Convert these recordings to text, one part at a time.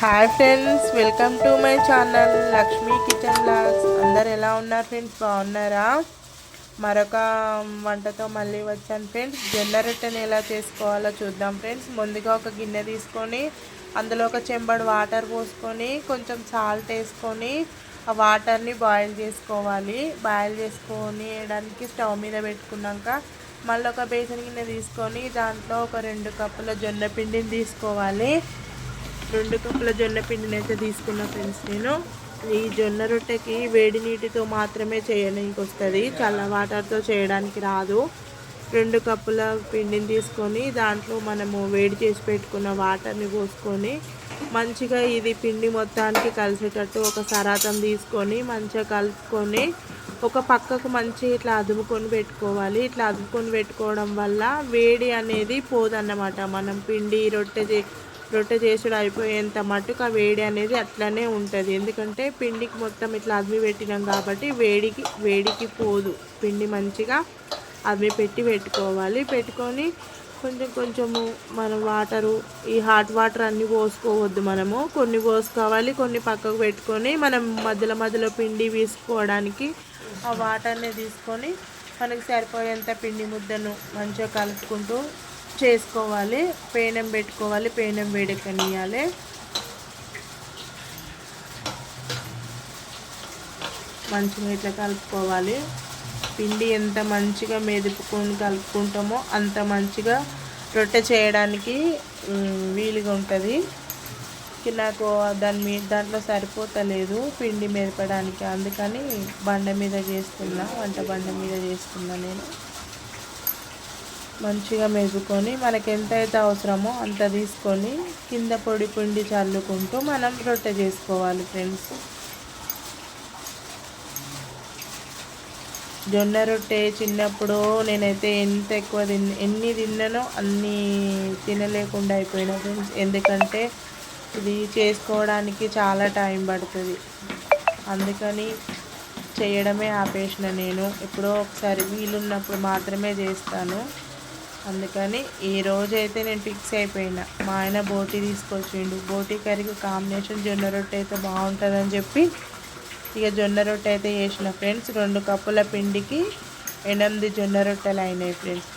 Hi friends, welcome to my channel Lakshmi kitchen blogs. అందరు ఎలా ఉన్నారు ఫ్రెండ్స్? బాగున్నారా? మరొక వంటతో మళ్ళీ వచ్చాను ఫ్రెండ్స్. జొన్న రొట్టెని ఎలా చేసుకోవాలో చూద్దాం ఫ్రెండ్స్. ముందుగా ఒక గిన్నె తీసుకొని అందులో ఒక చెంబడు వాటర్ పోసుకొని కొంచెం సాల్ట్ వేసుకొని ఆ వాటర్ని బాయిల్ చేసుకోవాలి. బాయిల్ వేయడానికి స్టవ్ మీద పెట్టుకున్నాక మళ్ళీ ఒక బేసన్ గిన్నె తీసుకొని దాంట్లో ఒక 2 కప్పుల జొన్న పిండిని తీసుకోవాలి. 2 కప్పుల జొన్న పిండిని అయితే తీసుకున్న ఫ్రెండ్స్. నేను ఈ జొన్న రొట్టెకి వేడి నీటితో మాత్రమే చేయడానికి వస్తుంది, చల్ల వాటర్తో చేయడానికి రాదు. 2 కప్పుల పిండిని తీసుకొని దాంట్లో మనము వేడి చేసి పెట్టుకున్న వాటర్ని పోసుకొని మంచిగా ఇది పిండి మొత్తానికి కలిసేటట్టు ఒక సరాతం తీసుకొని మంచిగా కలుపుకొని ఒక పక్కకు మంచిగా ఇట్లా అదుముకొని పెట్టుకోవాలి. ఇట్లా అదుముకొని పెట్టుకోవడం వల్ల వేడి అనేది పోదన్నమాట. మనం పిండి రొట్టె చేసుడు అయిపోయేంత మట్టుకు ఆ వేడి అనేది అట్లనే ఉంటుంది. ఎందుకంటే పిండికి మొత్తం ఇట్లా అదిమి పెట్టినాం కాబట్టి వేడికి పోదు. పిండి మంచిగా అదిమి పెట్టుకోవాలి. పెట్టుకొని కొంచెము మనం ఈ హాట్ వాటర్ అన్నీ పోసుకోవద్దు. మనము కొన్ని పోసుకోవాలి, కొన్ని పక్కకు పెట్టుకొని మనం మధ్యలో పిండి వేసుకోవడానికి ఆ వాటర్ని తీసుకొని మనకి సరిపోయేంత పిండి ముద్దను మంచిగా కలుపుకుంటూ చేసుకోవాలి. పేనం పెట్టుకోవాలి, పేనం వేడెక్కనియాలి. మంచిగా ఇట్లా కలుపుకోవాలి. పిండి ఎంత మంచిగా మెదుపుకొని కలుపుకుంటామో అంత మంచిగా రొట్టె చేయడానికి వీలుగా ఉంటుంది. నాకు దాంట్లో సరిపోతలేదు పిండి మెదపడానికి, అందుకని వంట బండ మీద చేస్తున్నా నేను. మంచిగా మెదుకొని మనకి ఎంత అయితే అవసరమో అంత తీసుకొని కింద పొడి పిండి చల్లుకుంటూ మనం రొట్టె చేసుకోవాలి ఫ్రెండ్స్. జొన్న రొట్టె చిన్నప్పుడు నేనైతే ఎన్ని తిన్నానో అన్నీ తినలేకుండా అయిపోయినా ఫ్రెండ్స్. ఎందుకంటే ఇది చేసుకోవడానికి చాలా టైం పడుతుంది, అందుకని చేయడమే ఆపేసిన. నేను ఎప్పుడో ఒకసారి వీలున్నప్పుడు మాత్రమే చేస్తాను. అందుకని ఈరోజు అయితే నేను ఫిక్స్ అయిపోయినా. మా ఆయన బోటి తీసుకొచ్చిండు. బోటి కర్రీకి కాంబినేషన్ జొన్న రొట్టె అయితే బాగుంటుందని చెప్పి ఇక జొన్న రొట్టె అయితే చేసిన ఫ్రెండ్స్. 2 కప్పుల పిండికి 8 జొన్న రొట్టెలు అయినాయి ఫ్రెండ్స్.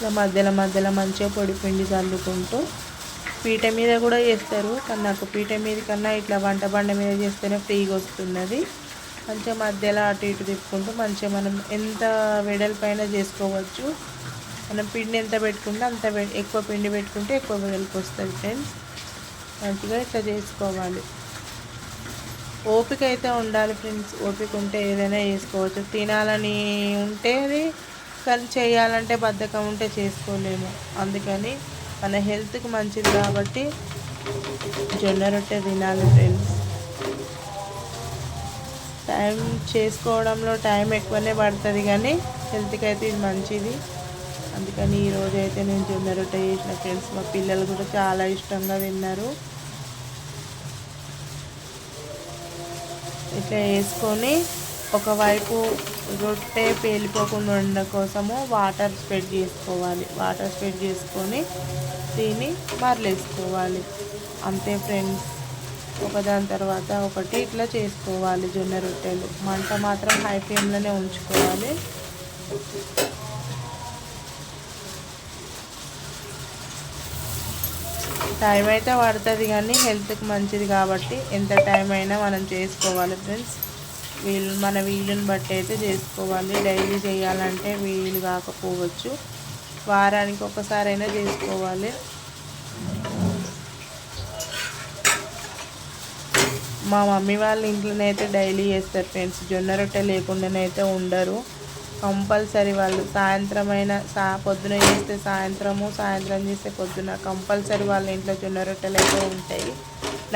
ఇలా మధ్యలో మంచిగా పొడి పిండి చల్లుకుంటూ పీట మీద కూడా చేస్తారు, కానీ నాకు పీట మీద కన్నా ఇట్లా వంట బండ మీద చేస్తేనే ఫ్రీగా వస్తున్నది. మంచిగా మధ్యలో అటు ఇటు తిప్పుకుంటూ మంచిగా మనం ఎంత వెడల్పైన చేసుకోవచ్చు. మనం పిండి ఎంత పెట్టుకుంటే అంత ఎక్కువ పిండి పెట్టుకుంటే ఎక్కువ వెడల్పు వస్తుంది ఫ్రెండ్స్. మంచిగా ఇట్లా చేసుకోవాలి. ఓపిక అయితే ఉండాలి ఫ్రెండ్స్. ఓపిక ఉంటే ఏదైనా చేసుకోవచ్చు. తినాలని ఉంటే అది, కానీ చేయాలంటే బద్ధకం ఉంటే చేసుకోలేము. అందుకని మన హెల్త్కి మంచిది కాబట్టి జొన్న రొట్టె తినాలి ఫ్రెండ్స్. చేసుకోవడంలో టైం ఎక్కువనే పడుతుంది, కానీ హెల్త్కి అయితే ఇది మంచిది. అందుకని ఈరోజు అయితే నేను జొన్న రొట్టె చేసిన ఫ్రెండ్స్. మా పిల్లలు కూడా చాలా ఇష్టంగా తిన్నారు. ఇట్లా వేసుకొని ఒకవైపు రొట్టె పేలిపోకుండా ఉండడం కోసము వాటర్ స్ప్రెడ్ చేసుకోవాలి. వాటర్ స్ప్రెడ్ చేసుకొని దీన్ని మరలేసుకోవాలి. అంతే ఫ్రెండ్స్. ఒకదాని తర్వాత ఒకటి ఇట్లా చేసుకోవాలి జొన్న రొట్టెలు. మంట మాత్రం హై ఫ్లేమ్లోనే ఉంచుకోవాలి. టైం అయితే పడుతుంది, కానీ హెల్త్కి మంచిది కాబట్టి ఎంత టైం అయినా మనం చేసుకోవాలి ఫ్రెండ్స్. మన వీలుని బట్టి అయితే చేసుకోవాలి. డైలీ చేయాలంటే వీలు కాకపోవచ్చు, వారానికి ఒకసారైనా చేసుకోవాలి. మా మమ్మీ వాళ్ళ ఇంట్లోనైతే డైలీ చేస్తారు ఫ్రెండ్స్. జొన్న రొట్టె లేకుండానైతే ఉండరు. కంపల్సరీ వాళ్ళు పొద్దున చేస్తే సాయంత్రం చేస్తే పొద్దున కంపల్సరీ వాళ్ళ ఇంట్లో జొన్న రొట్టెలు అయితే ఉంటాయి.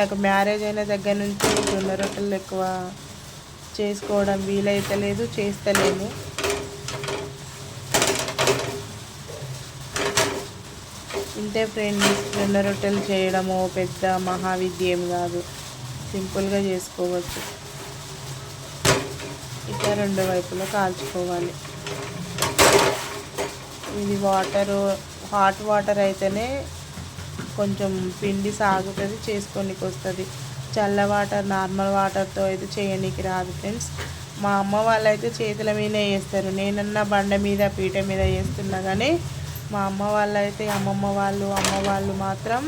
నాకు మ్యారేజ్ అయిన దగ్గర నుంచి జొన్న రొట్టెలు ఎక్కువ చేసుకోవడం వీలైతే లేదు, చేస్తలేను. ఇంతే ఫ్రెండ్స్. జొన్న రొట్టెలు చేయడము పెద్ద మహావిద్యం కాదు, సింపుల్గా చేసుకోవచ్చు. ఇట్లా మంచిగా రెండు వైపులా కాల్చుకోవాలి. ఇది హాట్ వాటర్ అయితేనే కొంచెం పిండి సాగుతుంది, చేసుకోనికి వస్తుంది. చల్ల వాటర్ నార్మల్ వాటర్తో అయితే చేయనీకి రాదు ఫ్రెండ్స్. మా అమ్మ వాళ్ళు అయితే చేతుల మీదనే చేస్తారు. నేనన్నా బండ మీద పీట మీద చేస్తున్నా కానీ మా అమ్మ వాళ్ళు అయితే అమ్మ వాళ్ళు మాత్రం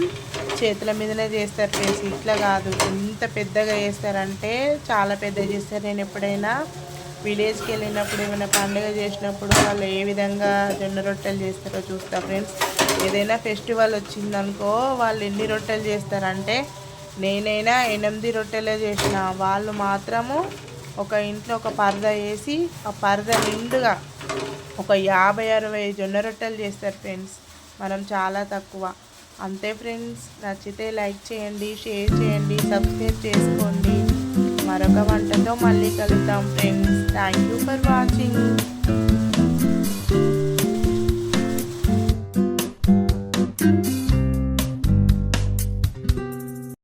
చేతుల మీదనే చేస్తారు ఫ్రెండ్స్. ఇట్లా కాదు, ఎంత పెద్దగా చేస్తారంటే చాలా పెద్దగా చేస్తారు. నేను ఎప్పుడైనా విలేజ్కి వెళ్ళినప్పుడు ఏమైనా పండుగ చేసినప్పుడు వాళ్ళు ఏ విధంగా జొన్న రొట్టెలు చేస్తారో చూస్తా ఫ్రెండ్స్. ఏదైనా ఫెస్టివల్ వచ్చిందనుకో వాళ్ళు ఎన్ని రొట్టెలు చేస్తారంటే, నేనైనా 8 రొట్టెలే చేసిన, వాళ్ళు మాత్రము ఒక ఇంట్లో ఒక పరద వేసి ఆ పరద నిండుగా ఒక 50-60 జొన్న రొట్టెలు చేస్తారు ఫ్రెండ్స్. మనం చాలా తక్కువ. అంతే ఫ్రెండ్స్. నచ్చితే లైక్ చేయండి, షేర్ చేయండి, సబ్స్క్రైబ్ చేసుకోండి. మరొక వంటతో మళ్ళీ కలుద్దాం friends. Thank you for watching.